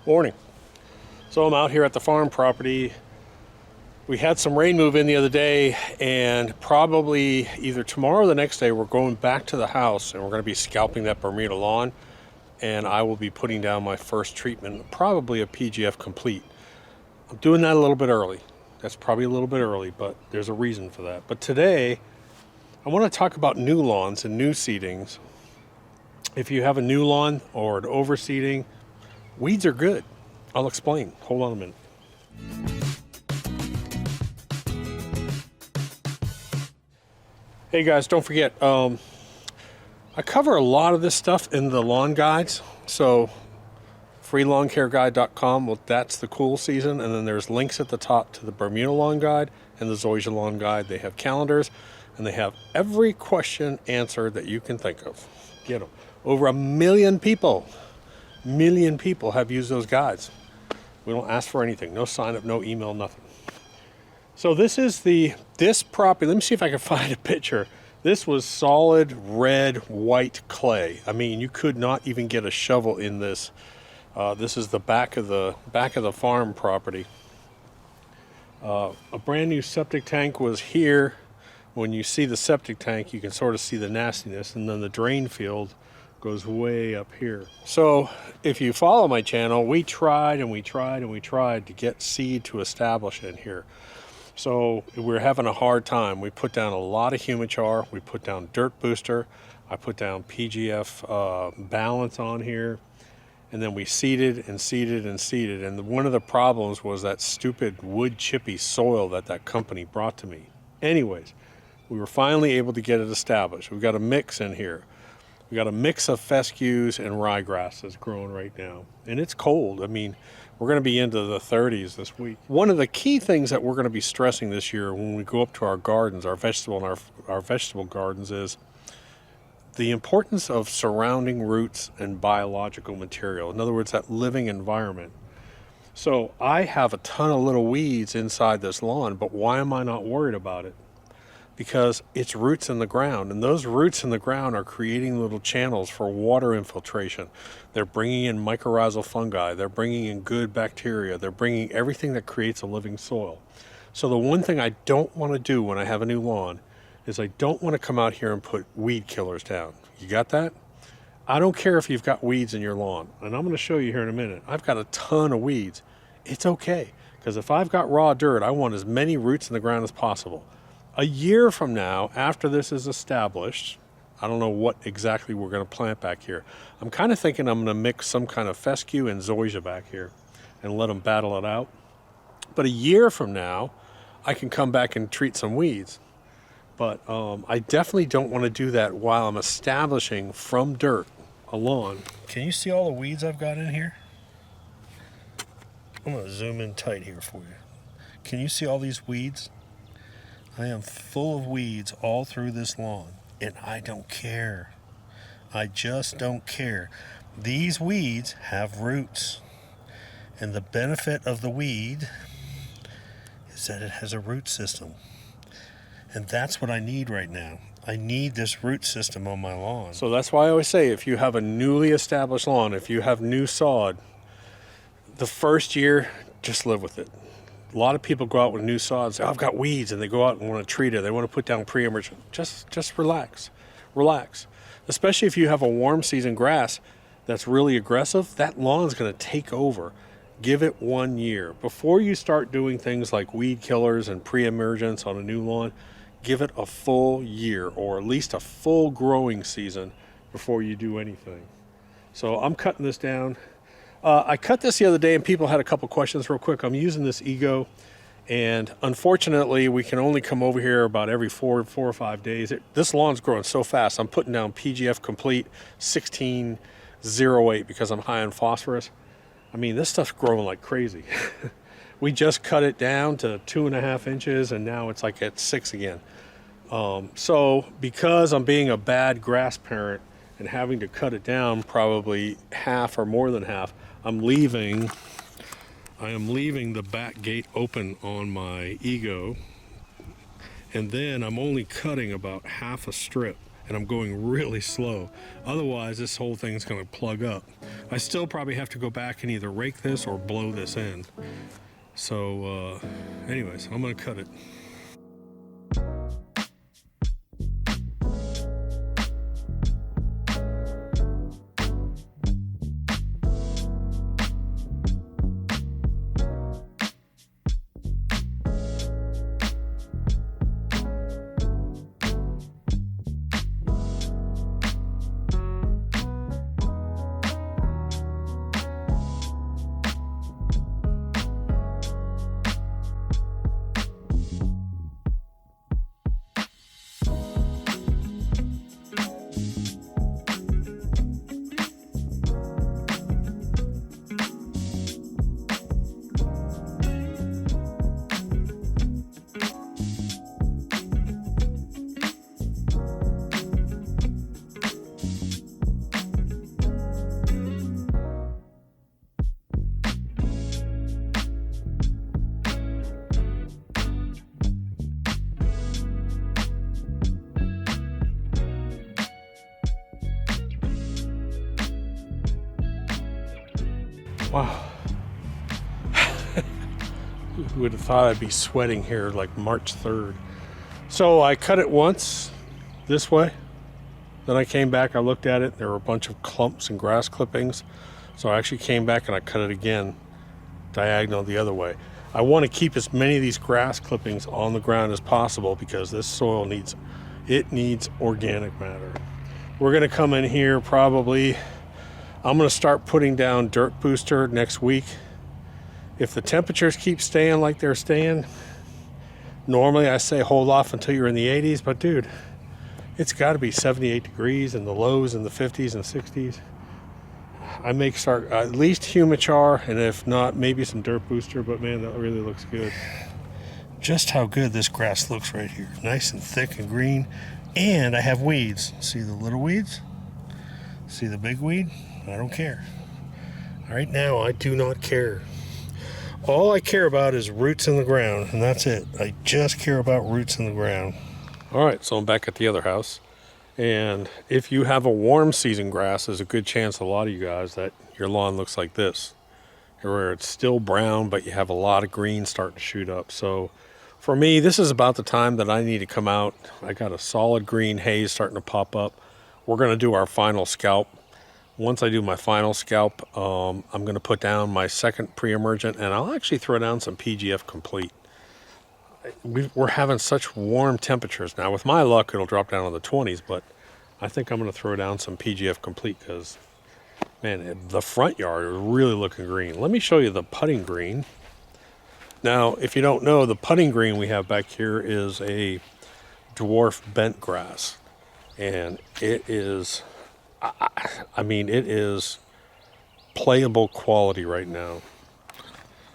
Morning. So I'm out here at the farm property. We had some rain move in the other day, and probably either tomorrow or the next day we're going back to the house and we're going to be scalping that Bermuda lawn, and I will be putting down my first treatment, probably a PGF complete. I'm doing that a little bit early. That's probably a little bit early, but there's a reason for that. But today I want to talk about new lawns and new seedings. If you have a new lawn or an overseeding, weeds are good. I'll explain. Hold on a minute. Hey guys, don't forget, I cover a lot of this stuff in the lawn guides. So freelawncareguide.com, well, that's the cool season. And then there's links at the top to the Bermuda lawn guide and the Zoysia lawn guide. They have calendars and they have every question answered that you can think of. Get them. Over 1 million people have used those guides. We don't ask for anything. No sign up, no email, nothing. So this is this property. Let me see if I can find a picture. This was solid red, white clay. I mean, you could not even get a shovel in this. This is the back of the farm property. A brand new septic tank was here. When you see the septic tank, you can sort of see the nastiness, and then the drain field goes way up here. So if you follow my channel, we tried to get seed to establish in here. So we're having a hard time. We put down a lot of humichar. We put down dirt booster. I put down PGF balance on here. And then we seeded and seeded and seeded. And one of the problems was that stupid wood chippy soil that company brought to me. Anyways, we were finally able to get it established. We've got a mix in here. We got a mix of fescues and ryegrass that's growing right now. And it's cold. I mean, we're going to be into the 30s this week. One of the key things that we're going to be stressing this year when we go up to our gardens, our vegetable gardens, is the importance of surrounding roots and biological material. In other words, that living environment. So I have a ton of little weeds inside this lawn, but why am I not worried about it? Because it's roots in the ground, and those roots in the ground are creating little channels for water infiltration. They're bringing in mycorrhizal fungi. They're bringing in good bacteria. They're bringing everything that creates a living soil. So the one thing I don't want to do when I have a new lawn is I don't want to come out here and put weed killers down. You got that? I don't care if you've got weeds in your lawn, and I'm going to show you here in a minute. I've got a ton of weeds. It's okay, because if I've got raw dirt, I want as many roots in the ground as possible. A year from now, after this is established, I don't know what exactly we're going to plant back here. I'm kind of thinking I'm going to mix some kind of fescue and zoysia back here and let them battle it out. But a year from now, I can come back and treat some weeds. But I definitely don't want to do that while I'm establishing from dirt a lawn. Can you see all the weeds I've got in here? I'm going to zoom in tight here for you. Can you see all these weeds? I am full of weeds all through this lawn, and I don't care. I just don't care. These weeds have roots, and the benefit of the weed is that it has a root system, and that's what I need right now. I need this root system on my lawn. So that's why I always say, if you have a newly established lawn, if you have new sod, the first year, just live with it. A lot of people go out with new sod and say, oh, I've got weeds, and they go out and want to treat it. They want to put down preemergent. Just relax. Relax. Especially if you have a warm season grass that's really aggressive, that lawn's going to take over. Give it 1 year. Before you start doing things like weed killers and preemergents on a new lawn, give it a full year, or at least a full growing season before you do anything. So I'm cutting this down. I cut this the other day, and people had a couple questions real quick. I'm using this Ego, and unfortunately, we can only come over here about every four or 5 days. This lawn's growing so fast. I'm putting down PGF Complete 1608 because I'm high on phosphorus. I mean, this stuff's growing like crazy. We just cut it down to 2.5 inches, and now it's like at 6 again. So because I'm being a bad grass parent and having to cut it down probably half or more than half, I am leaving the back gate open on my Ego, and then I'm only cutting about half a strip, and I'm going really slow. Otherwise, this whole thing's going to plug up. I still probably have to go back and either rake this or blow this in. So, anyways, I'm going to cut it. Wow. Who would have thought I'd be sweating here like March 3rd? So I cut it once this way. Then I came back, I looked at it. There were a bunch of clumps and grass clippings. So I actually came back and I cut it again, diagonal the other way. I want to keep as many of these grass clippings on the ground as possible because this soil needs organic matter. We're going to come in here probably, I'm going to start putting down dirt booster next week. If the temperatures keep staying like they're staying, normally I say hold off until you're in the 80s, but dude, it's got to be 78 degrees and the lows in the 50s and 60s. I may start at least humichar, and if not, maybe some dirt booster, but man, that really looks good. Just how good this grass looks right here. Nice and thick and green, and I have weeds. See the little weeds? See the big weed? I don't care. Right now, I do not care. All I care about is roots in the ground, and that's it. I just care about roots in the ground. All right, so I'm back at the other house. And if you have a warm season grass, there's a good chance, a lot of you guys, that your lawn looks like this, where it's still brown, but you have a lot of green starting to shoot up. So for me, this is about the time that I need to come out. I got a solid green haze starting to pop up. We're going to do our final scalp. Once I do my final scalp, I'm going to put down my second pre-emergent, and I'll actually throw down some PGF Complete. We're having such warm temperatures now. With my luck, it'll drop down to the 20s, but I think I'm going to throw down some PGF Complete because, man, the front yard is really looking green. Let me show you the putting green. Now, if you don't know, the putting green we have back here is a dwarf bent grass, and it is, I mean, it is playable quality right now.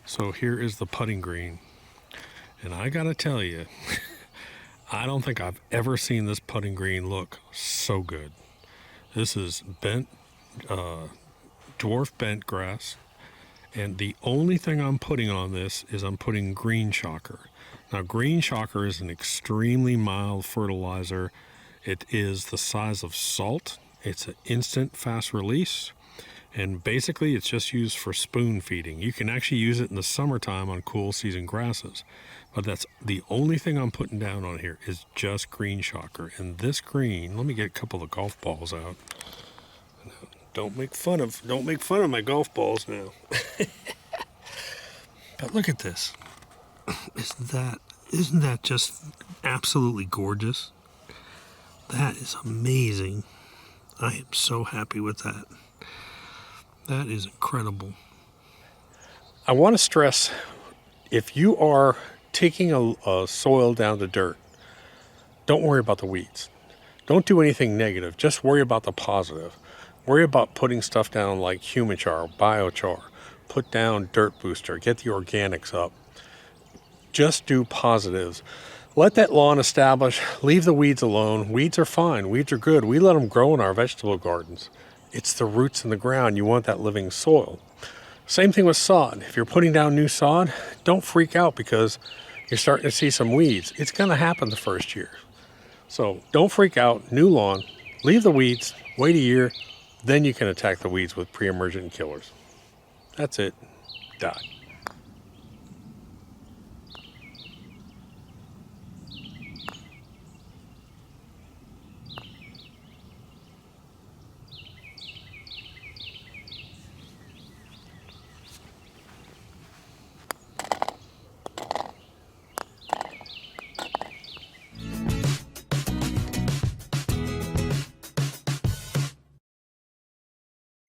So here is the putting green. And I gotta tell you, I don't think I've ever seen this putting green look so good. This is bent, dwarf bent grass. And the only thing I'm putting on this is I'm putting green shocker. Now, green shocker is an extremely mild fertilizer. It is the size of salt. It's an instant fast release. And basically, it's just used for spoon feeding. You can actually use it in the summertime on cool season grasses. But that's the only thing I'm putting down on here is just green shocker. And this green, let me get a couple of golf balls out. Don't make fun of my golf balls now. But look at this. Isn't that just absolutely gorgeous? That is amazing. I am so happy with that. That is incredible. I want to stress, if you are taking a soil down to dirt, don't worry about the weeds. Don't do anything negative. Just worry about the positive. Worry about putting stuff down like humichar, biochar. Put down dirt booster. Get the organics up. Just do positives. Let that lawn establish. Leave the weeds alone. Weeds are fine. Weeds are good. We let them grow in our vegetable gardens. It's the roots in the ground. You want that living soil. Same thing with sod. If you're putting down new sod, don't freak out because you're starting to see some weeds. It's going to happen the first year. So don't freak out. New lawn, leave the weeds, wait a year, then you can attack the weeds with pre-emergent killers. That's it. Dot.